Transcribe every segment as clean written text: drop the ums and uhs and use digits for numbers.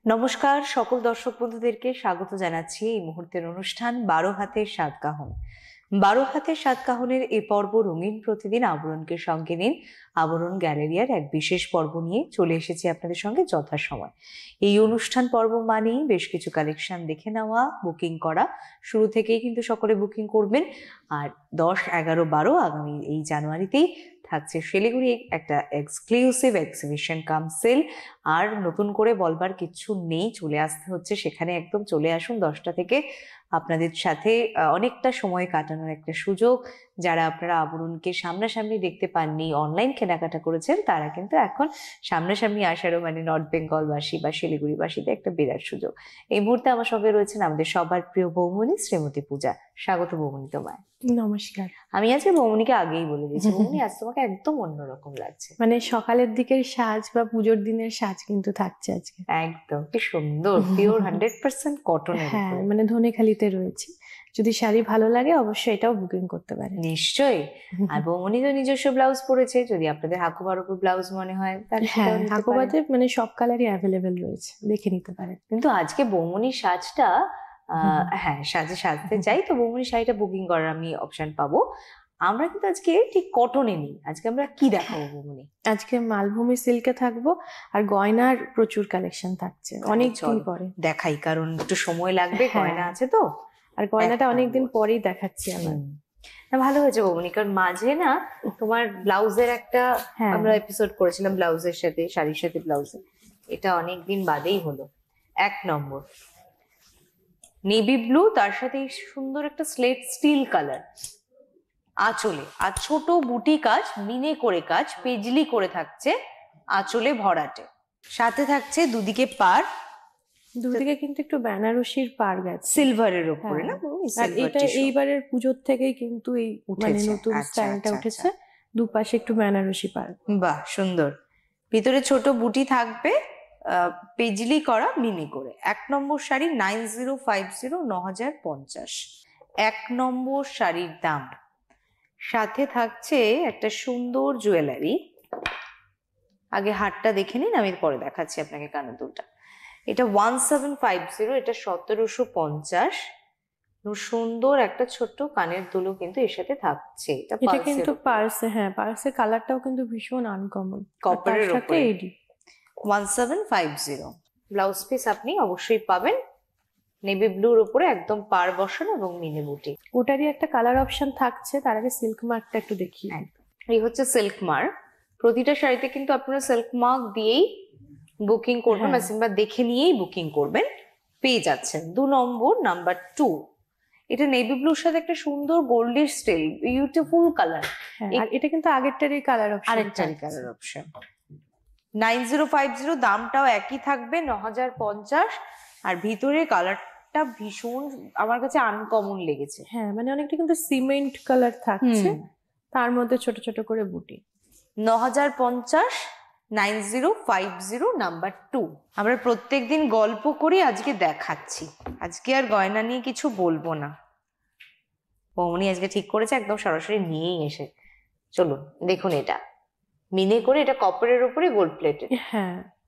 নমস্কার সকল দর্শক বন্ধুদেরকে স্বাগত জানাচ্ছি এই মুহূর্তের অনুষ্ঠান 12 হাতের সাতকাহন। 12 হাতের সাতকাহনের এই পর্ব রঙিন প্রতিদিন আবরণকে সঙ্গে নিন আবরণ গ্যালারিয়ার এক বিশেষ পর্ব নিয়ে চলে এসেছি আপনাদের সঙ্গে যথাসময়। এই অনুষ্ঠান পর্ব মানেই বেশ কিছু কালেকশন দেখে নেওয়া, বুকিং করা। শুরু থেকেই কিন্তু সকলে বুকিং করবেন। আর 10, 11, 12 আগামী এই জানুয়ারিতেই থাকছে শিলিগুড়ি একটা এক্সক্লুসিভ এক্সিবিশন কাম সেল। আর নতুন করে বলবার কিছু নেই, চলে আসতে হচ্ছে সেখানে। একদম চলে আসুন 10টা থেকে, আপনাদের সাথে অনেকটা সময় কাটানোর একটা সুযোগ। যারা আপনারা আবরণকে সামনাসামনি দেখতে পাননি, অনলাইন কেনাকাটা করেছেন, তারা কিন্তু এখন সামনাসামনি আসারও নর্থ বেঙ্গলবাসী বা শিলিগুড়িবাসীদের একটা বিরাট সুযোগ। এই মুহূর্তে আমার সঙ্গে রয়েছেন আমাদের সবার প্রিয় বৌমনি শ্রীমতী পূজা। স্বাগত বৌমনি তোমায়। নমস্কার। আমি আজকে বৌমনিকে আগেই বলে দিয়েছি, বৌমনি আজ তোমাকে একদম অন্যরকম লাগছে। সকালের দিকের সাজ বা পুজোর দিনের সাজ কিন্তু থাকছে আজকে। একদম কি সুন্দর, পিওর 100% কটনের। হ্যাঁ, ধনেখালিতে রয়েছে। যদি শাড়ি ভালো লাগে অবশ্যই এটাও বুকিং করতে পারে। নিশ্চয়ই। আর বৌমনি তো নিজস্ব ব্লাউজ পরেছে, যদি আপনাদের হাকুবার উপর ব্লাউজ মনে হয় তাহলে হ্যাঁ, হাকুবাতে সব কালারই অ্যাভেলেবেল রয়েছে, দেখে নিতে পারেন। কিন্তু আজকে বৌমনির সাজটা হ্যাঁ, সাজতে চাই তো বৌমনির শাড়িটা বুকিং করার আমি অপশন পাবো। আমরা কিন্তু আজকে ঠিক কটনে নেই, আজকে আমরা কি দেখাবো বৌমনি? আজকে মালভূমি সিল্কে থাকবো, আর গয়নার প্রচুর কালেকশন থাকছে অনেকদিন পরে। দেখাই, কারণ একটু সময় লাগবে, গয়না আছে তো। আর গয়নাটা অনেকদিন পরেই দেখাচ্ছি আমার। ভালো হয়েছে বৌমনি, কারণ মাঝে না তোমার ব্লাউজের একটা আমরা এপিসোড করেছিলাম, ব্লাউজের সাথে শাড়ির সাথে ব্লাউজের, এটা অনেকদিন বাদেই হলো। 1 নম্বর নেভি ব্লু, তার সাথে সুন্দর একটা স্লেট স্টিল কালার আঁচলে, আর ছোট বুটি কাজ, মিনে করে কাজ, পেজলি করে থাকছে আঁচলে ভরাটে। সাথে থাকছে দুদিকে পার, দুদিকে কিন্তু একটু বেনারসির পার গেছে সিলভারের উপরে না? এটা এইবারের পুজোর থেকেই কিন্তু এই নতুন স্টাইলটা উঠেছে। দুপাশে একটু বেনারসি পার। বাহ, সুন্দর। ভিতরে ছোট বুটি থাকবে, পেজলি করা মিনি করে। 1 নম্বর শাড়ি 9050, 9050 1 নম্বর শাড়ির দাম। সাথে থাকছে একটা সুন্দর জুয়েলারি। আগে হারটা দেখে নিন, আমি পরে দেখাচ্ছি আপনাকে কানের দুলটা। এটা 1750, এটা 1750। সুন্দর একটা ছোট্ট কানের দুলও কিন্তু এর সাথে থাকছে। এটা কিন্তু পার্সে, পার্সের কালারটাও কিন্তু ভীষণ আনকমন, কপারের উপরে। 1750 ব্লাউজ পিস আপনি অবশ্যই পাবেন নেভি ব্লুর উপরে, একদম পার বসানো এবং মিনি বুটি। ওটারই একটা কালার অপশন থাকছে। তার আগে সিল্ক মার্কটা একটু দেখি। এই হচ্ছে সিল্ক মার্ক। প্রতিটা শাড়িতে কিন্তু আপনারা সিল্ক মার্ক দিয়েই বুকিং করবেন, বা দেখে নিয়েই বুকিং করবেন, পেয়ে যাচ্ছেন। 2 নম্বর নাম্বার 2, এটা নেভি ব্লুর সাথে একটা সুন্দর গোল্ডিশ স্টাইল, বিউটিফুল কালার। আর এটা কিন্তু আগেরটারই কালার অপশন, আরেকটারই কালার অপশন। 9050, দামটাও একই থাকবে 9050। আর ভিতরে কালারটা ভীষণ আমার কাছে আনকমন লেগেছে। অনেকটা কিন্তু সিমেন্ট কালার থাকছে, তার মধ্যে ছোট ছোট করে বুটি। 9050, 9050 নাম্বার 2। আমরা প্রত্যেকদিন গল্প করি, আজকে দেখাচ্ছি। আজকে আর গয়না নিয়ে কিছু বলবো না, বৌমনি আজকে ঠিক করেছে একদম সরাসরি নিয়েই এসে। চলুন দেখুন, এটা মিনে করে, এটা কপারের উপরে গোল্ড প্লেটেড।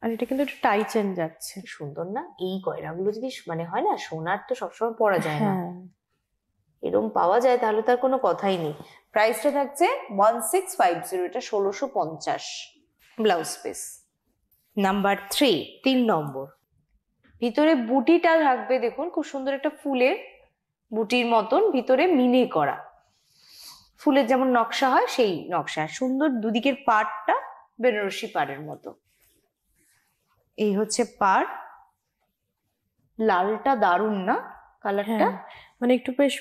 আর এটা কিন্তু একটু টাই চেন যাচ্ছে। সুন্দর না? এই গয়নাগুলো যদি হয় না, সোনার তো সবসময় পরা যায় না, এরকম পাওয়া যায় তাহলে তার কোনো কথাই নেই। প্রাইসটা থাকছে 1650, এটা 1650 ব্লাউজ পিস। নাম্বার 3 নম্বর, ভিতরে বুটিটা থাকবে, দেখুন খুব সুন্দর একটা ফুলের বুটির মতন, ভিতরে মিনে করা, ফুলের যেমন নকশা হয় সেই নকশা। সুন্দর দুদিকের পাড়টা বেনারসি পাড়ের মতো। এই হচ্ছে পাড়। লালটা দারুন না কালারটা? একটু বেশ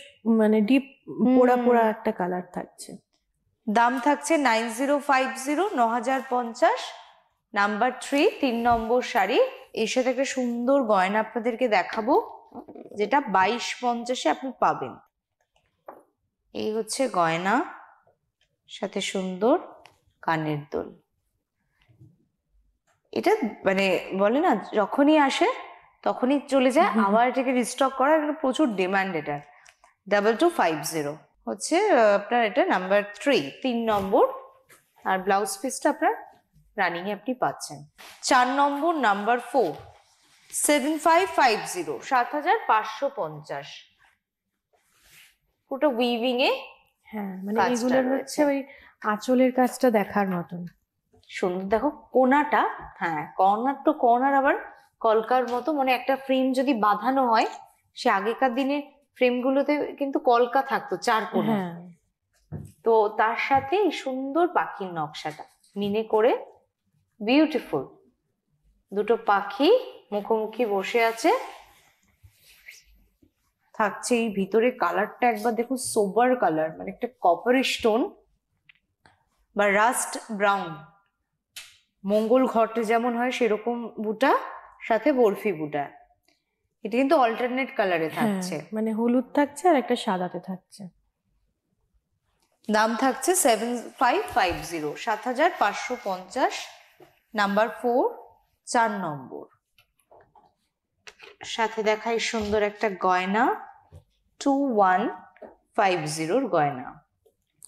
ডিপ পোড়া পোড়া একটা কালার থাকছে। দাম থাকছে 9050, 9050 নাম্বার 3 নম্বর শাড়ি। এর সাথে একটা সুন্দর গয়না আপনাদেরকে দেখাবো, যেটা 2250 আপনি পাবেন। এই হচ্ছে গয়না, সাথে সুন্দর কানের দুল। এটা বলে না, যখনই আসে তখনই চলে যায়, আবার এটাকে রিস্টক করা, প্রচুর ডিমান্ড এটার। 2250 হচ্ছে আপনার এটা নাম্বার 3 নম্বর। আর ব্লাউজ পিসটা আপনার রানিং এ আপনি পাচ্ছেন। 4 নম্বর নাম্বার 4, 7550, 7550, পুরো উইভিং এ। হ্যাঁ মানে এগুলোর হচ্ছে ওই আঁচলের কাজটা দেখার মতন সুন্দর। দেখো কোনাটা, হ্যাঁ কর্নার টু কর্নার আবার কলকার মতো, মানে একটা ফ্রেম যদি বাঁধানো হয়, সে আগেকার দিনে ফ্রেমগুলোতে কিন্তু কলকা থাকতো 4 কোণা, তো তার সাথে এই সুন্দর পাখির নকশাটা মিনে করে, বিউটিফুল। দুটো পাখি মুখোমুখি বসে আছে। থাকছে এই ভিতরে কালারটা একবার দেখুন, সোবার কালার, মানে একটা কপার স্টোন বা রাস্ট ব্রাউন, মঙ্গল ঘটে যেমন হয় সেরকম বুটা, সাথে বরফি বুটা। এটা কিন্তু অল্টারনেট কালারে থাকছে, মানে হলুদ থাকছে আর একটা সাদাতে থাকছে। দাম থাকছে 7550, 7550, নাম্বার 4, 4 নম্বর। সাথে দেখাই সুন্দর একটা গয়না, 2150 গয়না।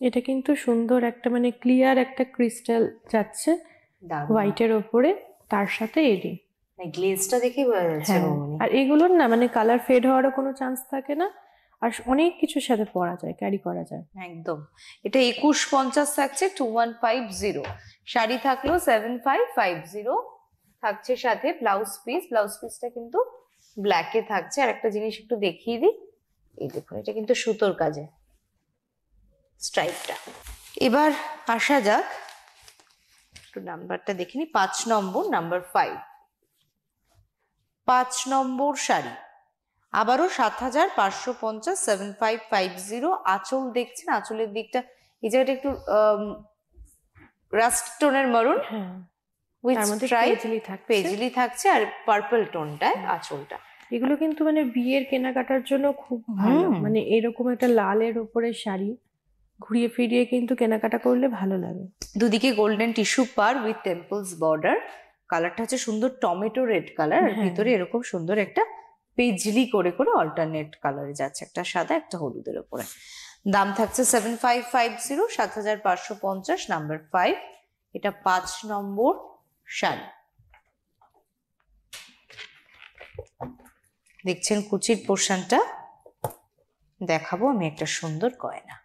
এটা কিন্তু সুন্দর একটা মানে ক্লিয়ার একটা ক্রিস্টাল যাচ্ছে হোয়াইটের ওপরে, তার সাথে এডি গ্লেজটা দেখে বোঝা যাচ্ছে। আর এগুলোর না মানে কালার ফেড হওয়ারও কোনো চান্স থাকে না, আর অনেক কিছুর সাথে পরা যায়, ক্যারি করা যায় একদম। এটা 2150 থাকছে, 2150। শাড়ি থাকলো 7550, থাকছে সাথে ব্লাউজ পিস। ব্লাউজ পিসটা কিন্তু ব্ল্যাকে থাকছে। আর একটা জিনিস একটু দেখিয়ে দিই, এই দেখুন এটা কিন্তু সুতোর কাজে স্ট্রাইপটা। এবার আসা যাক, একটু নাম্বারটা দেখিনি, 5 নম্বর, নাম্বার 5, 5 নম্বর শাড়ি, আবারও 7550, 7550। আঁচল দেখছেন, আঁচলের দিকটা এই জায়গাটা একটু রাস্ট টোনের মারুন উইথ স্ট্রাইপ, পেজলি থাকছে, আর পার্পল টোনটায় আঁচলটা। এগুলো কিন্তু মানে বিয়ের কেনাকাটার জন্য খুব ভালো, মানে এরকম একটা লালের উপরে শাড়ি ঘুরিয়ে ফিরিয়ে কিন্তু কেনাকাটা করলে ভালো লাগে। দুদিকে golden tissue per with temples border. কালারটা হচ্ছে সুন্দর টমেটো রেড কালার, আর ভিতরে এরকম সুন্দর একটা পেজলি করে করে অল্টারনেট কালারে যাচ্ছে, একটা সাদা একটা হলুদের উপরে। দাম থাকছে 7550, 7550, নাম্বার 5। এটা 5 নম্বর শাড়ি। দেখছেন কুচির পোর্শনটা, দেখাবো আমি একটা সুন্দর গয়না।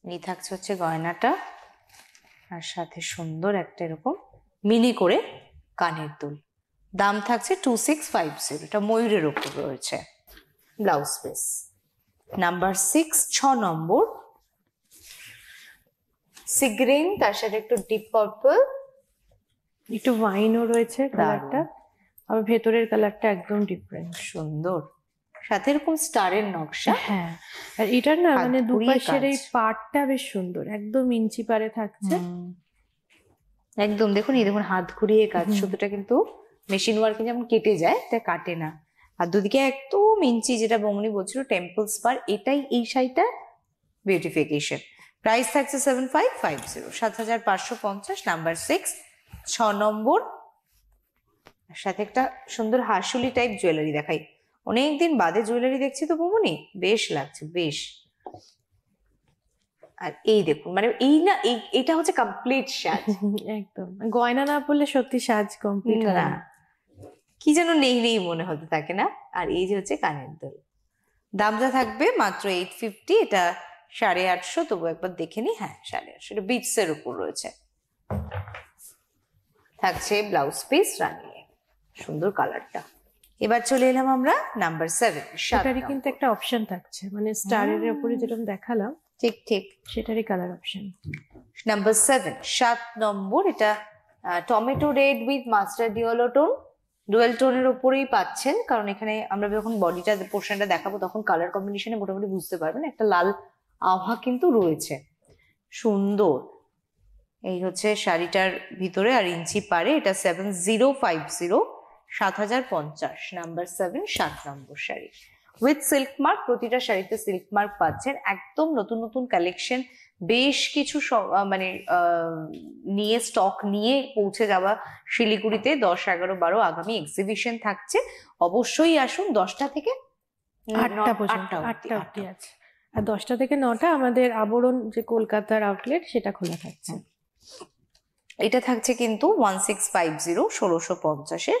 এই থাকছে হচ্ছে গয়নাটা, আর সাথে সুন্দর একটা এরকম মিনি করে কানের দুল। দাম থাকছে 2650, এটা ময়ূরের ওপর রয়েছে। Blouse piece. নাম্বার 6, 6 নম্বর, সি গ্রিন, তার সাথে একটু ডিপ পার্পল, একটু ওয়াইনও রয়েছে কালারটা, আর ভেতরের কালারটা একদম ডিফারেন্ট, সুন্দর, সাথে এরকম স্টারের নকশা। হ্যাঁ, আর এটার না মানে দুপাশের এই পাড়টা বেশ সুন্দর, একদম ইঞ্চি পারে থাকছে একদম। দেখুন এই দেখুন হাত ঘুরিয়ে কাজ, সুতোটা কিন্তু মেশিন ওয়ার্কে যেমন কেটে যায়, এটা কাটে না। আর দুদিকে একদম ইঞ্চি, যেটা বৌমনি বলছিল টেম্পলস পার, এটাই এই শাড়িটা বিউটিফিকেশন। প্রাইস থাকছে 7550, 7550, নাম্বার 6, 6 নম্বর। সাথে একটা সুন্দর হাসুলি টাইপ জুয়েলারি দেখাই, অনেকদিন বাদে জুয়েলারি দেখছি তো বৌমনি, বেশ লাগছে বেশ। আর এই দেখুন, মানে এই না, এটা হচ্ছে কমপ্লিট সাজ একদম। গয়না না পড়লে সত্যি সাজ কমপ্লিট হয় না, কি যেন নেই নেই মনে হতে থাকে না। আর এই যে হচ্ছে কানের দুল, দামটা থাকবে মাত্র 850, এটা 850, তবু একবার দেখে নি। হ্যাঁ 850, এটা বিটস এর উপর রয়েছে। থাকছে ব্লাউজ পিস রানিয়ে, সুন্দর কালারটা। এবার চলে এলাম আমরা নাম্বার 7, সেটারই কিন্তু একটা অপশন থাকছে, মানে স্টারের উপরে যেরকম দেখালাম ঠিক ঠিক সেটারই কালার অপশন। নাম্বার 7, 7 নম্বর, এটা tomato red with mustard yellow tone, dual টোনের উপরেই পাচ্ছেন, কারণ এখানে আমরা যখন বডিটা পোর্শনটা দেখাবো তখন কালার কম্বিনেশনে মোটামুটি বুঝতে পারবেন, একটা লাল আভা কিন্তু রয়েছে। সুন্দর, এই হচ্ছে শাড়িটার ভিতরে, আর ইঞ্চি পারে এটা 7050, 7050, number 7, 7 number sari with silk mark. প্রতিটা শাড়িতে সিল্ক মার্ক পাচ্ছেন, একদম নতুন নতুন কালেকশন, বেশ কিছু মানে নিয়ে স্টক নিয়ে পৌঁছে যাওয়া শিলিগুড়িতে 10, 11, 12 আগামী এক্সিবিশন থাকছে। অবশ্যই আসুন 10টা থেকে 8টা পর্যন্ত, 8টা অবধি আছে, আর 10টা থেকে 9টা আমাদের আবরণ যে কলকাতার আউটলেট সেটা খোলা থাকছে। এটা থাকছে কিন্তু 1650, 1650-এর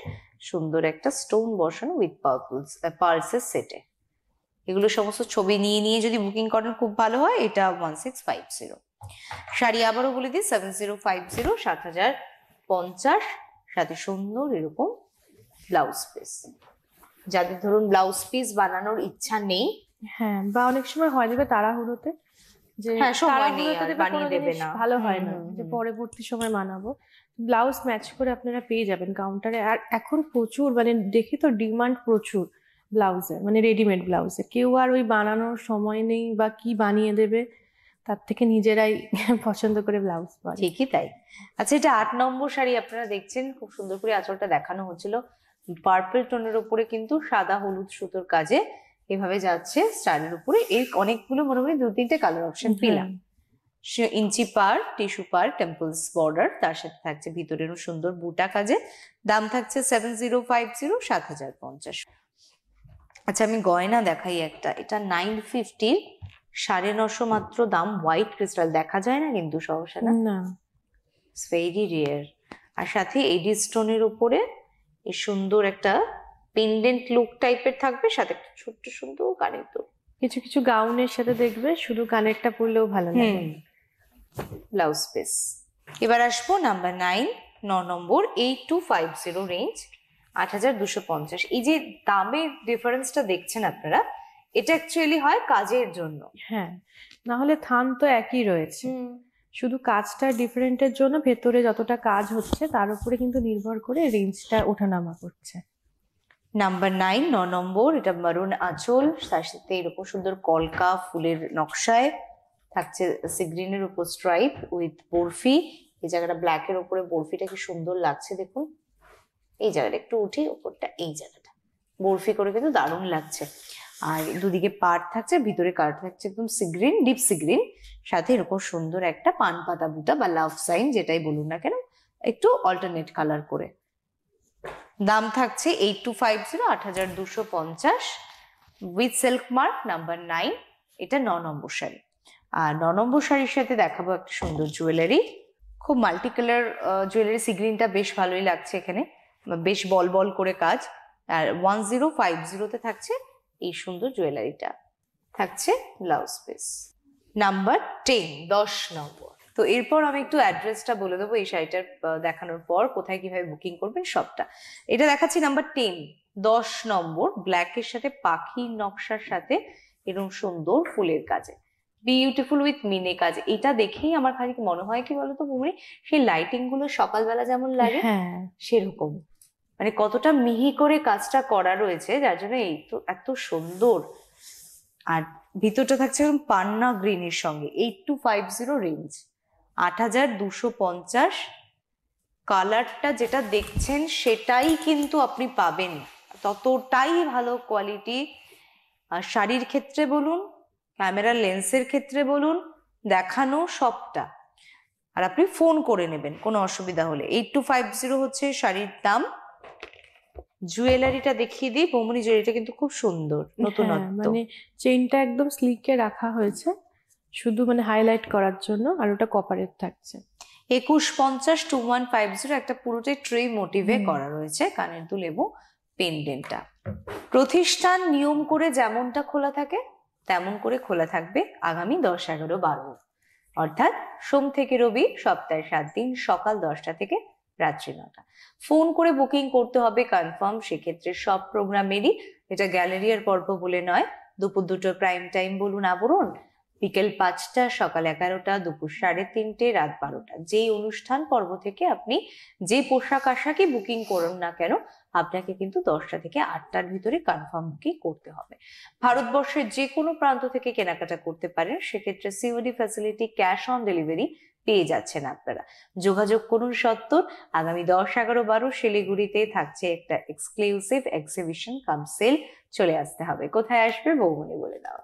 সুন্দর একটা স্টোন বসানো উইথ পার্লসের সেটে। এগুলো সমস্ত ছবি নিয়ে নিয়ে যদি বুকিং করেন খুব ভালো হয়। এটা 1650 শাড়ি আবারও বলে দিই, 7050, 7050, সাথে সুন্দর এরকম ব্লাউজ পিস। যাদের ধরুন ব্লাউজ পিস বানানোর ইচ্ছা নেই, হ্যাঁ, বা অনেক সময় হয় দেবে তাড়াহুড়োতে, যে সময় নেই তাড়াহুড়োতে আর দেবে বানিয়ে কোনো দেবে জিনিস না, ভালো হয় না, যে পরবর্তী সময় বানাবো। ব্লাউজ ম্যাচ করে আপনারা পেয়ে যাবেন কাউন্টারে। আর এখন প্রচুর, মানে দেখি তো ডিমান্ড প্রচুর ব্লাউজের, মানে রেডিমেড ব্লাউজের। কেউ আর ওই বানানোর সময় নেই বা কি বানিয়ে দেবে, তার থেকে নিজেরাই পছন্দ করে ব্লাউজ পরে। ঠিকই তাই। আচ্ছা, এটা 8 নম্বর শাড়ি আপনারা দেখছেন, খুব সুন্দর করে আঁচলটা দেখানো হচ্ছিল। পার্পল টোনের উপরে কিন্তু সাদা হলুদ সুতোর কাজে এভাবে যাচ্ছে স্টাইলের উপরে। এর অনেকগুলো মোটামুটি 2-3টে কালার অপশন পেলাম। ইঞ্চি পার, টিস্যু পার, টেম্পলস বর্ডার, তার সাথে থাকছে ভিতরেরও সুন্দর বুটা কাজে। দাম থাকছে 7050, 7050। আচ্ছা, আমি গয়না দেখাই একটা। এটা 950, 950 মাত্র দাম। হোয়াইট ক্রিস্টাল দেখা যায় না কিন্তু সহসা, না? না, ইটস ভেরি রেয়ার। আর সাথে এডি স্টোনের উপরে এই সুন্দর একটা পেন্ডেন্ট লুক টাইপের থাকবে, সাথে একটা ছোট্ট সুন্দর কানের দুল। কিছু কিছু গাউনের সাথে দেখবে শুধু কানেরটা পরলেও ভালো লাগে। Blouse piece. এবার আসবো নাম্বার 9, 9 নম্বর, 8250 রেঞ্জ, 8250। এই যে দামের ডিফারেন্সটা দেখছেন আপনারা, এটা অ্যাকচুয়ালি হয় কাজের জন্য। হ্যাঁ, না হলে থান তো একই রয়েছে, শুধু কাজটা ডিফারেন্টের জন্য ভেতরে যতটা কাজ হচ্ছে তার উপরে কিন্তু নির্ভর করে রেঞ্জটা ওঠানামা করছে। নাম্বার 9, 9 নম্বর, এটা মারুন আঁচল, তার সাথে এরকম সুন্দর কলকা ফুলের নকশায় থাকছে সিগ্রিনের উপর স্ট্রাইপ উইথ বরফি। এই জায়গাটা ব্ল্যাকের উপরে বরফিটা কি সুন্দর লাগছে দেখুন। এই জায়গাটা একটু উঠে, উপরটা এই জায়গাটা বরফি করে কিন্তু দারুণ লাগছে। আর দুদিকে পাড় থাকছে, ভিতরে কাট থাকছে একদম সিগ্রিন, ডিপ সিগ্রিন, সাথে এরকম সুন্দর একটা পান পাতা বুটা বা লাভ সাইন যেটাই বলুন না কেন, একটু অল্টারনেট কালার করে। দাম থাকছে 8250, 8250, উইথ সিল্ক মার্ক। নাম্বার 9, এটা 9 নম্বর শাড়ি। আর 9 নম্বর শাড়ির সাথে দেখাবো একটা সুন্দর জুয়েলারি, খুব মাল্টি কালার জুয়েলারি। সিগ্রিনটা বেশ ভালোই লাগছে এখানে, বেশ বল বল করে কাজ। আর 1050-তে থাকছে এই সুন্দর জুয়েলারিটা, থাকছে ব্লাউজ পিস। নাম্বার 10, 10 নম্বর। তো এরপর আমি একটু অ্যাড্রেসটা বলে দেবো এই শাড়িটার দেখানোর পর, কোথায় কিভাবে বুকিং করবেন সবটা। এটা দেখাচ্ছি নাম্বার 10, 10 নম্বর, ব্ল্যাকের সাথে পাখির নকশার সাথে এরকম সুন্দর ফুলের কাজে, বিউটিফুল উইথ মিনে কাজ। এটা দেখেই আমার খালি মনে হয় কি বলতো বুমরি, সেই লাইটিং গুলো সকালবেলা যেমন লাগে সেরকম, মানে কতটা মিহি করে কাজটা করা রয়েছে, যার জন্য এই তো এত সুন্দর। আর ভিতরটা থাকছে পান্না গ্রিনের সঙ্গে। 8250 রেঞ্জ, 8250। কালারটা যেটা দেখছেন সেটাই কিন্তু আপনি পাবেন, ততটাই ভালো কোয়ালিটি। আর শাড়ির ক্ষেত্রে বলুন, ক্যামেরার লেন্সের ক্ষেত্রে বলুন, দেখানো সবটা। আর আপনি ফোন করে নেবেন কোনো অসুবিধা হলে। 8250 হচ্ছে শাড়ির দাম। জুয়েলারিটা দেখিয়ে দিই বৌমনি, জুয়েলারিটা কিন্তু খুব সুন্দর, নতুনত্ব। মানে চেইনটা একদম স্লিকে রাখা হয়েছে শুধু মানে হাইলাইট করার জন্য, আর ওটা কপারের থাকছে। 2150, 2150 একটা পুরোটাই ট্রে মোটিভে করা রয়েছে কানের দুল এবং পেন্ডেন্টটা। প্রতিষ্ঠান নিয়ম করে যেমনটা খোলা থাকে তেমন করে খোলা থাকবে আগামী 10, 11, 12, অর্থাৎ সোম থেকে রবি সপ্তাহে 7 দিন, সকাল 10টা থেকে রাত্রি 9টা। ফোন করে বুকিং করতে হবে কনফার্ম। সেক্ষেত্রে সব প্রোগ্রামেরই, এটা গ্যালারিয়ার পর্ব বলে নয়, দুপুর 2টোর প্রাইম টাইম বলুন আবরণ, বিকেল 5টা, সকাল 11টা, দুপুর 3:30, রাত 12টা। যেই অনুষ্ঠান পর্ব থেকে আপনি যে পোশাক আশাকই বুকিং করুন না কেন, আপনাকে কিন্তু 10টা থেকে 8টার ভিতরে কনফার্ম বুকিং করতে হবে। ভারতবর্ষের যে কোনো প্রান্ত থেকে কেনাকাটা করতে পারেন, সেক্ষেত্রে COD facility, cash on delivery পেয়ে যাচ্ছেন আপনারা। যোগাযোগ করুন সত্তর। আগামী 10, 11, 12 শিলিগুড়িতে থাকছে একটা এক্সক্লুসিভ এক্সিবিশন কাম সেল, চলে আসতে হবে। কোথায় আসবে বৌমনি বলে দাও।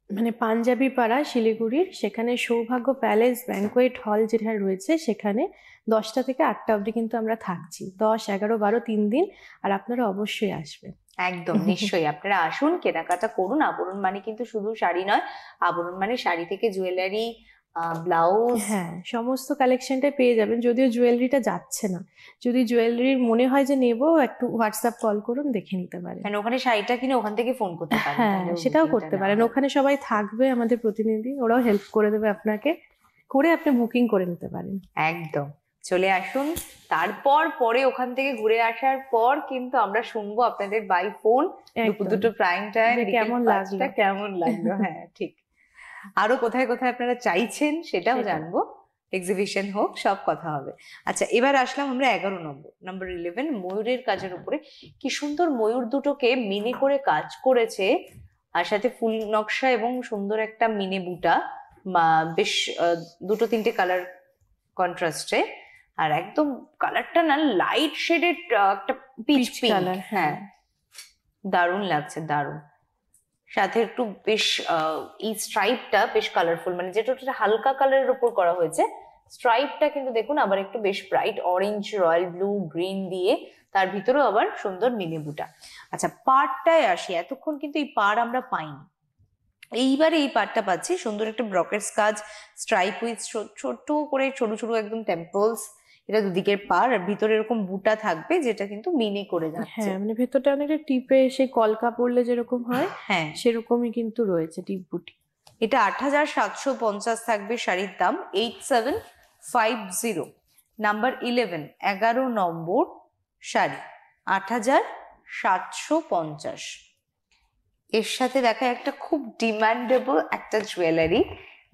মানে পাঞ্জাবি পাড়া শিলিগুড়ির, সেখানে সৌভাগ্য প্যালেস ব্যাংকোয়েট হল যেটা রয়েছে, সেখানে 10টা থেকে 8টা অবধি কিন্তু আমরা থাকছি, 10, 11, 12 3 দিন। আর আপনারা অবশ্যই আসবেন। একদম নিশ্চয়ই আপনারা আসুন, কেনাকাটা করুন। আবরণ মানে কিন্তু শুধু শাড়ি নয়, আবরণ মানে শাড়ি থেকে জুয়েলারি, ব্লাউজ। হ্যাঁ, সমস্ত কালেকশনটাই পেয়ে যাবেন, যদিও জুয়েলারিটা যাচ্ছে না। যদি জুয়েলারির মনে হয় যে নেবো, একটু হোয়াটসঅ্যাপ কল করুন, দেখে নিতে পারেন। মানে ওখানে শাড়িটা কিনে ওখান থেকে ফোন করতে পারেন, হ্যাঁ, তাহলে সেটাও করতে পারেন। ওখানে সবাই থাকবে, আমাদের প্রতিনিধি, ওরাও হেল্প করে দেবে আপনাকে, করে আপনি বুকিং করে নিতে পারেন। একদম চলে আসুন। তারপর পরে ওখান থেকে ঘুরে আসার পর কিন্তু আমরা শুনবো আপনাদের বাই ফোন দুপুর দুটো প্রাইম টাইম কেমন লাগলো, কেমন লাগলো। হ্যাঁ ঠিক। আরো কোথায় কোথায় আপনারা চাইছেন সেটাও জানবো, এক্সিবিশন হোক, সব কথা হবে। আচ্ছা, এবার আসলাম আমরা 11 নাম্বার 11 ময়ূরের কাজের উপরে। কি সুন্দর ময়ূর দুটোকে মিনে করে কাজ করেছে, আর সাথে ফুল নকশা এবং সুন্দর একটা মিনে বুটা, বেশ দুটো তিনটে কালার কন্ট্রাস্টে, আর একদম কালারটা না লাইট শেডেড একটা পিচ কালার। হ্যাঁ, দারুণ লাগছে, দারুণ। সাথে একটু বেশ এই স্ট্রাইপটা বেশ কালারফুল, মানে যেটা হালকা কালারের উপর করা হয়েছে, স্ট্রাইপটা কিন্তু দেখুন আবার একটু বেশ bright orange, royal blue, green দিয়ে, তার ভিতরেও আবার সুন্দর মিনে বুটা। আচ্ছা, পাড়টায় আসি। এতক্ষণ কিন্তু এই পাড় আমরা পাইনি, এইবারে এই পাড়টা পাচ্ছি। সুন্দর একটা ব্রকেটস কাজ, স্ট্রাইপ উইথ ছোট করে সরু সরু একদম টেম্পলস, এটা দুদিকের পাড়, আর ভিতরে এরকম বুটা থাকবে যেটা কিন্তু মিনে করে যাচ্ছে। হ্যাঁ, মানে ভেতরটা অনেকটা টিপে, সেই কলকা পড়লে যেরকম হয়, হ্যাঁ সেরকমই কিন্তু রয়েছে টিপ বুটি। এটা 8,750 থাকবে শাড়ির দাম, 8750। নাম্বার 11 11 নম্বর শাড়ি 8,750। এর সাথে দেখা একটা খুব ডিমান্ডেবল একটা জুয়েলারি,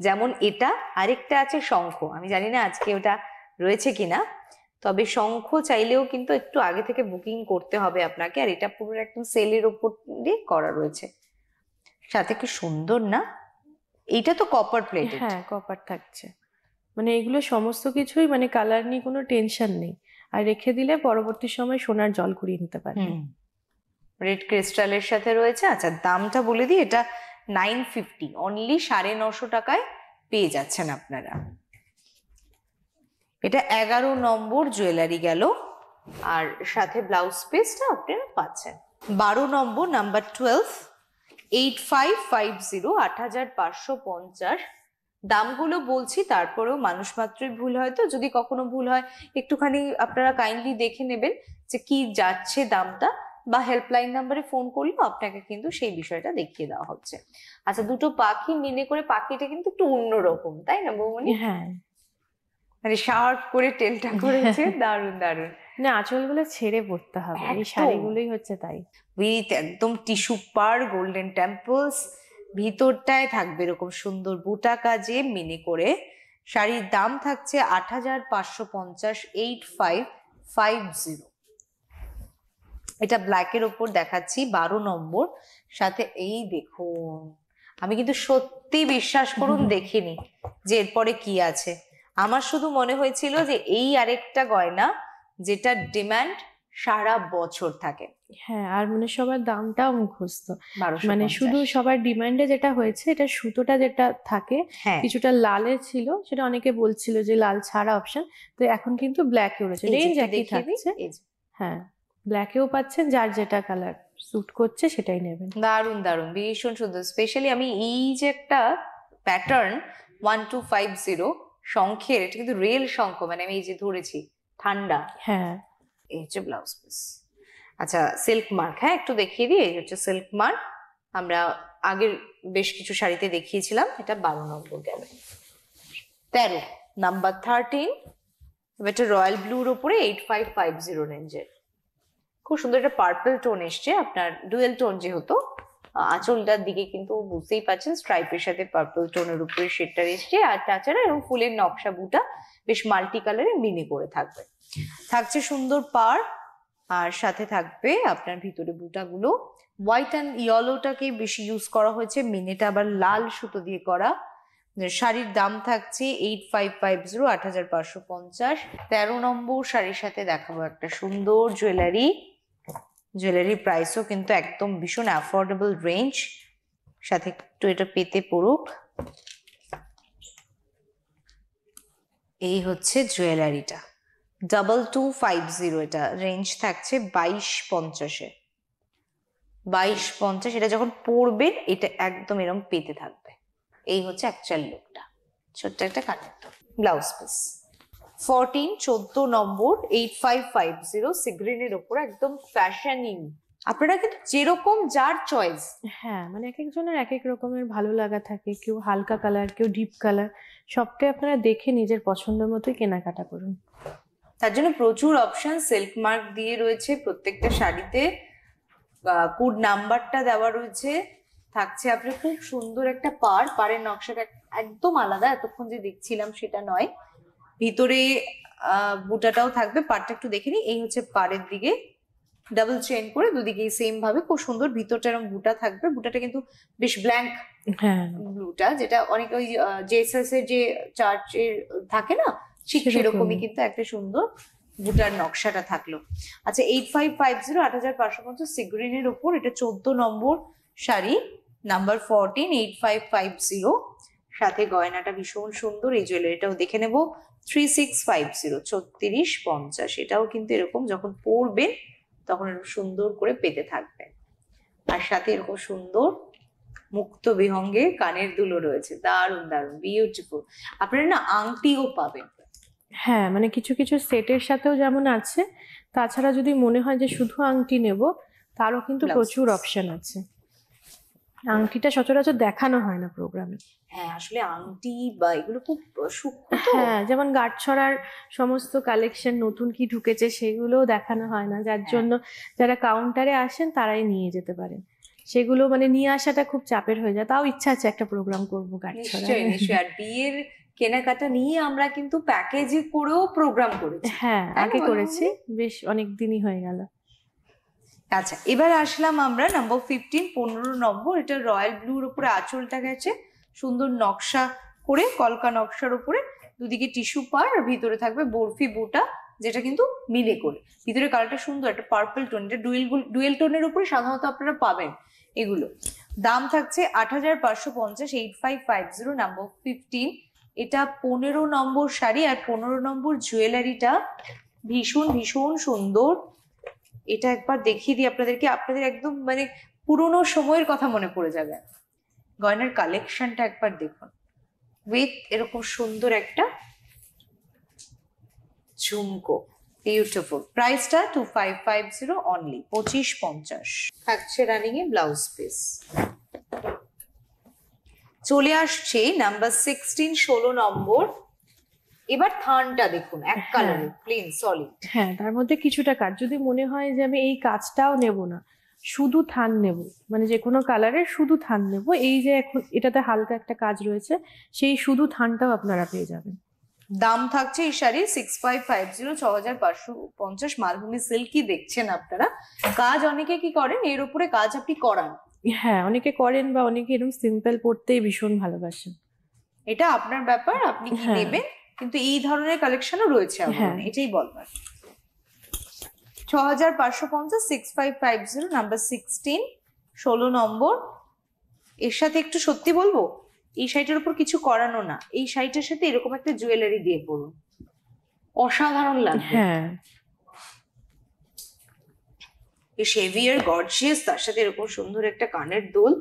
যেমন এটা, আরেকটা আছে শঙ্খ। আমি জানি না আজকে ওটা রয়েছে কিনা, তবে শঙ্খ চাইলেও কিন্তু একটু আগে থেকে বুকিং করতে হবে আপনাকে। আর এটা পুরো একদম সেলের উপর দিয়ে করা রয়েছে, সাথে কি সুন্দর না। এইটা তো কপার প্লেট। হ্যাঁ, কপার থাকছে, মানে এগুলো সমস্ত কিছুই মানে কালার নিয়ে কোনো টেনশন নেই, আর রেখে দিলে পরবর্তী সময় সোনার জল কুড়িয়ে নিতে পারবেন। রেড ক্রিস্টালের সাথে রয়েছে। আচ্ছা, দামটা বলে দিই, এটা 950, অনলি 950 টাকায় পেয়ে যাচ্ছেন আপনারা। এটা 11 নম্বর জুয়েলারি গেল, আর সাথে ব্লাউজ পিসটা আপনারা পাচ্ছেন। 12 নম্বর নাম্বার 12 8550, 8,550। দামগুলো বলছি, তারপরেও মানুষ মাত্রই ভুল হয়, তো যদি কখনো ভুল হয় একটুখানি আপনারা কাইন্ডলি দেখে নেবেন যে কি যাচ্ছে দামটা, বা হেল্পলাইন নাম্বারে ফোন করলেও আপনাকে কিন্তু সেই বিষয়টা দেখিয়ে দেওয়া হচ্ছে। আচ্ছা, দুটো পাখি মিলে করে, পাখিটা কিন্তু একটু অন্যরকম, তাই না বৌমনি? হ্যাঁ, মানে শার্প করে টেলটা করেছে, দারুণ দারুণ। না, আঁচলগুলো ছেড়ে পড়তে হবে, এই শাড়িগুলোই হচ্ছে তাই। উইথ একদম টিস্যু পার, গোল্ডেন টেম্পলস, ভিতরটায় থাকবে এরকম সুন্দর বুটা কাজে মিনে করে। শাড়ির দাম থাকছে 8,550, 8550। এটা ব্ল্যাকের ওপর দেখাচ্ছি, 12 নম্বর। সাথে এই দেখুন, আমি কিন্তু সত্যি বিশ্বাস করুন দেখিনি যে এরপরে কি আছে। আমার শুধু মনে হয়েছিল যে এই আরেকটা গয়না যেটা ডিমান্ড সারা বছর থাকে। হ্যাঁ, আর মানে সবার দামটাও মুখস্থ, মানে শুধু সবার ডিমান্ডে যেটা হয়েছে, এটা সুতোটা যেটা থাকে কিছুটা লালে ছিল, সেটা অনেকে বলছিল যে লাল ছাড়া অপশন, তো এখন কিন্তু ব্ল্যাকে রয়েছে, রেঞ্জ একই থাকছে। হ্যাঁ, ব্ল্যাকেও পাচ্ছেন, যার যেটা কালার স্যুট করছে সেটাই নেবেন। দারুণ দারুণ, ভীষণ সুন্দর। স্পেশালি আমি এই যে একটা প্যাটার্ন 1250 শঙ্খের, এটা কিন্তু রিয়েল শঙ্খ, মানে আমি এই যে ধরেছি ঠান্ডা। হ্যাঁ, এই হচ্ছে ব্লাউজ পিস। আচ্ছা, সিল্ক মার্ক, হ্যাঁ একটু দেখিয়ে দিই। এই হচ্ছে সিল্ক মার্ক, আমরা আগের বেশ কিছু শাড়িতে দেখিয়েছিলাম। এটা 12 নম্বর গেল। 13 নাম্বার 13, এটা রয়্যাল ব্লুর ওপরে 8550 রেঞ্জের। খুব সুন্দর একটা পার্পল টোন এসছে, আপনার ডুয়েল টোন যেহেতু, আঁচলটার দিকে কিন্তু বুঝতেই পারছেন স্ট্রাইপের সাথে পার্পল টোনের উপরে শেডটা এসছে, আর তাছাড়া এবং ফুলের নকশা বুটা বেশ মাল্টি কালারে মিনে করে থাকবে। থাকছে সুন্দর পাড়, আর সাথে থাকবে আপনার ভিতরে বুটাগুলো হোয়াইট অ্যান্ড ইয়েলোটাকে বেশি ইউজ করা হয়েছে, মিনেটা আবার লাল সুতো দিয়ে করা। শাড়ির দাম থাকছে 8550, 8,550। 13 নম্বর শাড়ির সাথে দেখাবো একটা সুন্দর জুয়েলারি। জুয়েলারির প্রাইসও কিন্তু একদম ভীষণ অ্যাফোর্ডেবল রেঞ্জ, সাথে একটু এটা পেতে পড়ুক। এই হচ্ছে জুয়েলারিটা 2250, এটা রেঞ্জ থাকছে 2250-এ। 2250, এটা যখন পরবেন এটা একদম এরকম পেতে থাকবে। এই হচ্ছে অ্যাকচুয়াল লুকটা। ছোট্ট একটা কানের দুল। ব্লাউজ পিস 14 নম্বর 8550 সি গ্রিনের উপর একদম ফ্যাশনিং। আপনারা কিন্তু যেরকম যার চয়েস। হ্যাঁ, মানে এক একজনের এক এক রকমের ভালো লাগা থাকে, কেউ হালকা কালার, কেউ ডিপ কালার, সবটাই আপনারা দেখে নিজের পছন্দ মতোই কেনাকাটা করুন। তার জন্য প্রচুর অপশন, সিল্ক মার্ক দিয়ে রয়েছে প্রত্যেকটা শাড়িতে, কোড নাম্বারটা দেওয়া রয়েছে, থাকছে আপনার খুব সুন্দর একটা পাড়ের নকশাটা একদম আলাদা, এতক্ষণ যে দেখছিলাম সেটা নয়। ভিতরে বুটাটাও থাকবে, পাড়টা একটু দেখে নিই। এই হচ্ছে পাড়ের দিকে ডাবল চেইন করে দুদিকে সেম ভাবে খুব সুন্দর, ভিতরটা এরকম বুটা থাকবে। বুটাটা কিন্তু বেশ ব্ল্যাঙ্ক হ্যাঁ, ব্লুটা, যেটা অনেক ওই জেসাস এর যে চার্চের থাকে না, ঠিক সেরকমই কিন্তু একটা সুন্দর বুটার নকশাটা থাকলো। আচ্ছা 8550 8550 সি গ্রিনের উপর, এটা 14 নম্বর শাড়ি, নাম্বার 14 8550, সাথে গয়নাটা ভীষণ সুন্দর। এই জুয়েলারিটাও দেখে নেব 3650 3650, এটাও কিন্তু এরকম যখন পরবেন তখন এরকম সুন্দর করে পেতে থাকবে। আর সাথে এরকম সুন্দর মুক্ত বিহঙ্গে কানের দুলও রয়েছে, দারুণ দারুণ বিউটিফুল। আপনারা না আংটিও পাবেন। হ্যাঁ, মানে কিছু কিছু সেটের সাথেও যেমন আছে, তাছাড়া যদি মনে হয় যে শুধু আংটি নেব, তারও কিন্তু প্রচুর অপশন আছে। আংটিটা সচরাচর দেখানো হয় না প্রোগ্রামে। হ্যাঁ, আসলে আংটি বা এগুলো খুব সূক্ষ্ম। হ্যাঁ, যেমন গাঁটছড়ার সমস্ত কালেকশন নতুন কি ঢুকেছে সেগুলোও দেখানো হয় না, যার জন্য যারা কাউন্টারে আসেন তারাই নিয়ে যেতে পারেন। সেগুলো মানে নিয়ে আসাটা খুব চাপের হয়ে যায়। তাও ইচ্ছা আছে একটা প্রোগ্রাম করবো গাঁটছড়া। নিশ্চয়ই নিশ্চয়ই। আর বিয়ের কেনাকাটা নিয়ে আমরা কিন্তু প্যাকেজে করেও প্রোগ্রাম করেছি। হ্যাঁ, আগে করেছি, বেশ অনেক দিনই হয়ে গেল। আচ্ছা, এবার আসলাম আমরা নাম্বার 15 নম্বর, এটা রয়্যাল ব্লুর উপরে আঁচলটা গেছে সুন্দর নকশা করে, কলকা নকশার উপরে, দুদিকে টিস্যু পার, আর ভিতরে থাকবে বরফি বুটা, যেটা কিন্তু মিলে করে। ভিতরে কালারটা সুন্দর একটা পার্পল টোন, এটা ডুয়েল টোনের উপরে সাধারণত আপনারা পাবেন এগুলো। দাম থাকছে 8550 8550 নাম্বার 15। এটা 15 নম্বর শাড়ি আর 15 নম্বর জুয়েলারিটা ভীষণ ভীষণ সুন্দর। এটা একবার দেখিয়ে দিই আপনাদেরকে, আপনাদের একদম মানে পুরোনো সময়ের কথা মনে পড়ে যাবে। গয়নার কালেকশনটা একবার দেখুন, উইথ এরকম সুন্দর একটা ঝুমকো, বিউটিফুল। প্রাইসটা 2550 অনলি, 2550 থাকছে রানিং এ ব্লাউজ পিস। চলে আসছে নাম্বার 16 16 নম্বর। এবার থানটা দেখুন, এক কালারে প্লেন সলিড। হ্যাঁ, তার মধ্যে কিছুটা কাজ, যদি মনে হয় যে আমি এই কাজটাও নেব না, শুধু থান নেব, মানে যে কোনো কালারের শুধু থান নেব, এই যে এখন এটাতে হালকা একটা কাজ রয়েছে, সেই শুধু থানটাও আপনারা পেয়ে যাবেন। দাম থাকছে এই শাড়ি 6550 6550। মালভূমি সিল্কই দেখছেন আপনারা। কাজ অনেকে কি করেন, এর উপরে কাজ আপনি করান। হ্যাঁ, অনেকে করেন, বা অনেকে এরকম সিম্পল পরতেই ভীষণ ভালোবাসেন। এটা আপনার ব্যাপার, আপনি কি নেবেন, কিন্তু এই ধরনের কালেকশনও রয়েছে আমাদের, এটাই বলবার। 6550 6550 নাম্বার 16 16 নম্বর। এর সাথে একটু সত্যি বলবো, এই শাড়িটার উপর কিছু করানো না, এই শাড়িটার সাথে এরকম একটা জুয়েলারি দিয়ে পরুন, অসাধারণ লাগবে। হ্যাঁ, শেভিয়ার গর্জিয়াস, তার সাথে এরকম সুন্দর একটা কানের দোল।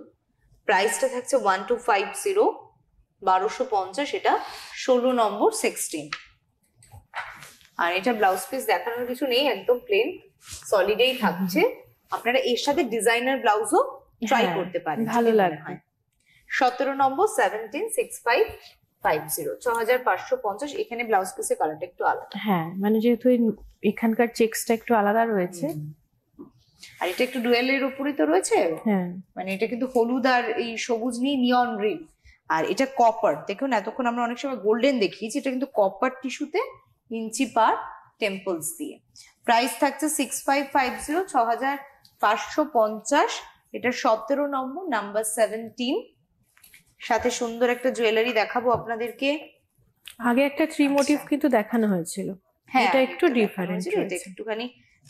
প্রাইসটা থাকছে 1250 1250, এটা 16 নম্বর 16। আর এটা ব্লাউজ পিস দেখানোর কিছু নেই, একদম প্লেন সলিডেই থাকছে। আপনারা এর সাথে ডিজাইনার ব্লাউজও ট্রাই করতে পারেন, ভালো লাগবে। 17 নম্বর 17 6550 6550। এখানে ব্লাউজ পিসের কালারটা একটু আলাদা। হ্যাঁ, মানে যেহেতু এখানকার চেক্সটা একটু আলাদা রয়েছে, আর এটা একটু ডুয়েলের উপরে তো রয়েছে। হ্যাঁ, মানে এটা কিন্তু হলুদ আর এই সবুজ নিয়ে নিয়ন গ্রিন। আর এটা কপার, দেখুন এতক্ষণ আমরা অনেক সময় গোল্ডেন দেখিয়েছি, এটা কিন্তু কপার টিস্যুতে ইঞ্চি পার টেম্পলস দিয়ে। প্রাইস থাকছে 6550 6550। এটা 17 নম্বর নাম্বার 17। সাথে সুন্দর একটা জুয়েলারি দেখাবো আপনাদেরকে। আগে একটা 3 মোটিভ কিন্তু দেখানো হয়েছিল, এটা একটু ডিফারেন্ট, এটা একটুখানি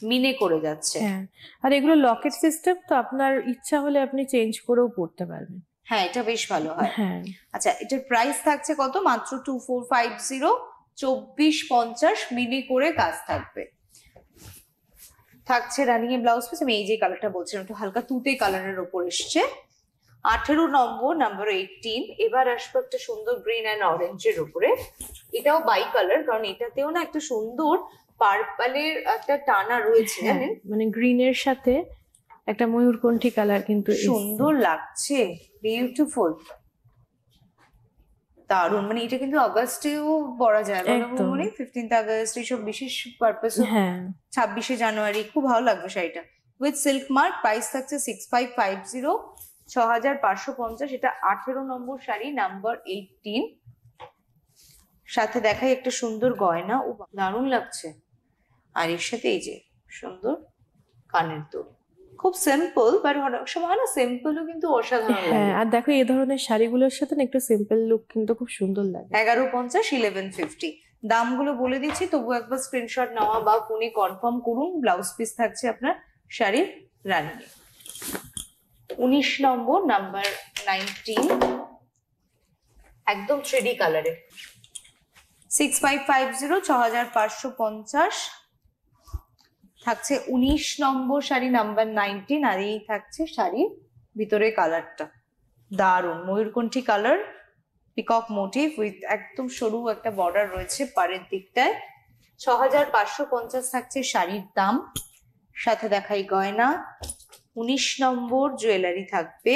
মিনে করে যাচ্ছে। হ্যাঁ, আর এগুলো লকেট সিস্টেম, তো আপনার ইচ্ছা হলে আপনি চেঞ্জ করেও পড়তে পারবেন। হ্যাঁ, এটা বেশ ভালো হয়। হ্যাঁ, আচ্ছা, এটার প্রাইস থাকছে কত, মাত্র 2450 2450 মিনি করে কাজ থাকবে। থাকছে রানিং এ ব্লাউজ পিস। আমি এই যে কালারটা বলছিলাম, একটু হালকা তুতে কালারের ওপর এসছে। 18 নম্বর, নাম্বার 18। এবার আসবো একটা সুন্দর গ্রিন অ্যান্ড অরেঞ্জের উপরে। এটাও বাই কালার, কারণ এটাতেও না একটা সুন্দর পার্পলের একটা টানা রয়েছে, হ্যাঁ, জানেন? মানে গ্রিনের সাথে একটা ময়ূরকণ্ঠী কালার কিন্তু এসছে। সুন্দর লাগছে, বিউটিফুল, দারুন। মানে এটা কিন্তু আগস্টেও পরা যায়, বলো একদম। মানে 15th আগস্ট এইসব বিশেষ পারপাস, হ্যাঁ 26শে জানুয়ারি খুব ভালো লাগবে শাড়িটা। উইথ সিল্ক মার্ক, প্রাইস থাকছে 6550, 6550। এটা 18 নম্বর শাড়ি, নাম্বার 18। সাথে দেখাই একটা সুন্দর গয়না, ও দারুণ লাগছে। আর এর সাথে এই যে সুন্দর কানের দুল, খুব সিম্পল, বাট অনেক সময় হয় না সিম্পলও কিন্তু অসাধারণ হ্যাঁ, লাগে। আর দেখো এই ধরনের শাড়িগুলোর সাথে না একটু সিম্পল লুক কিন্তু খুব সুন্দর লাগে। 1150, 1150। দামগুলো বলে দিচ্ছি, তবু একবার স্ক্রিনশট নেওয়া বা ফোনে কনফার্ম করুন। ব্লাউজ পিস থাকছে আপনার শাড়ির রানী। 19 নম্বর, নাম্বার 19, একদম 3D কালারে, 6550, 6550 থাকছে। 19 নম্বর শাড়ি, নাম্বার 19। আর এই থাকছে শাড়ির ভিতরে কালারটা, দারুন ময়ূরকণ্ঠী কালার, পিকক মোটিভ উইথ একদম সরু একটা বর্ডার রয়েছে পাড়ের দিকটায়। 6550 থাকছে শাড়ির দাম। সাথে দেখাই গয়না। 19 নম্বর জুয়েলারি থাকবে,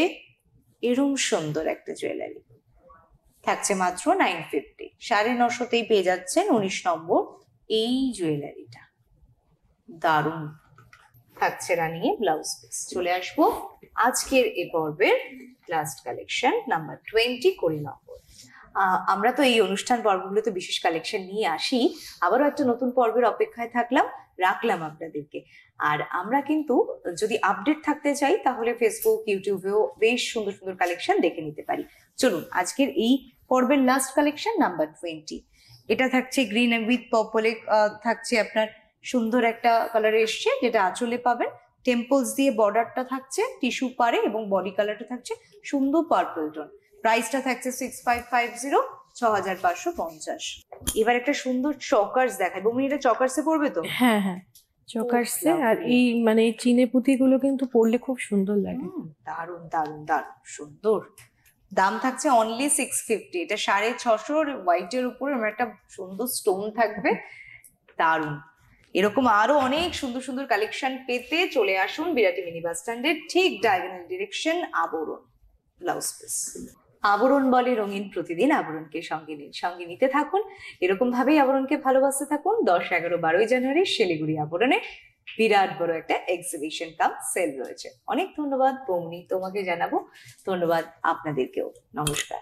এরম সুন্দর একটা জুয়েলারি থাকছে মাত্র 950, 950তেই পেয়ে যাচ্ছেন 19 নম্বর এই জুয়েলারিটা, দারুণ থাকছে রানিয়ে ব্লাউজ পিস। চলে আসবো আজকের এ পর্বের লাস্ট কালেকশন, নাম্বার 20, 20 নম্বর। আমরা তো এই অনুষ্ঠান পর্বগুলোতে বিশেষ কালেকশন নিয়ে আসি, আবারও একটা নতুন পর্বের অপেক্ষায় রাখলাম আপনাদেরকে। আর আমরা কিন্তু যদি আপডেট থাকতে চাই তাহলে ফেসবুক, ইউটিউবেও বেশ সুন্দর সুন্দর কালেকশন দেখে নিতে পারি। চলুন আজকের এই পর্বের লাস্ট কালেকশন, নাম্বার 20। এটা থাকছে গ্রিন উইথ পার্পলে, থাকছে আপনার সুন্দর একটা কালারে এসছে, যেটা আঁচলে পাবেন। টেম্পলস দিয়ে বর্ডারটা থাকছে টিস্যু পারে, এবং বডি কালারটা থাকছে সুন্দর পার্পল টোন। প্রাইসটা থাকছে 6550, 6550। এবার একটা সুন্দর চকার্স দেখাই, বৌমনি এটা চকার্সে পড়বে তো? হ্যাঁ হ্যাঁ, চকার্সে। আর lovely। এই মানে এই চিনে পুঁতিগুলো কিন্তু পরলে খুব সুন্দর লাগে। দারুন দারুন দারুন সুন্দর। দাম থাকছে অনলি 650। এটা 650 হোয়াইটের উপরে আমার একটা সুন্দর স্টোন থাকবে, দারুন। এরকম আরো অনেক সুন্দর সুন্দর কালেকশন পেতে চলে আসুন বিরাটি মিনি বাস স্ট্যান্ডের ঠিক ডায়াগোনাল ডিরেকশন, আবরণ ব্লাউজ পিস। আবরণ বলে রঙিন প্রতিদিন, আবরণকে সঙ্গে নিন, সঙ্গে নিতে থাকুন। এরকম ভাবেই আবরণকে ভালোবাসতে থাকুন। 10, 11, 12 জানুয়ারি শিলিগুড়ি আবরণে বিরাট বড় একটা এক্সিবিশন কাম সেল রয়েছে। অনেক ধন্যবাদ বৌমনি, তোমাকে জানাবো, ধন্যবাদ আপনাদেরকেও, নমস্কার।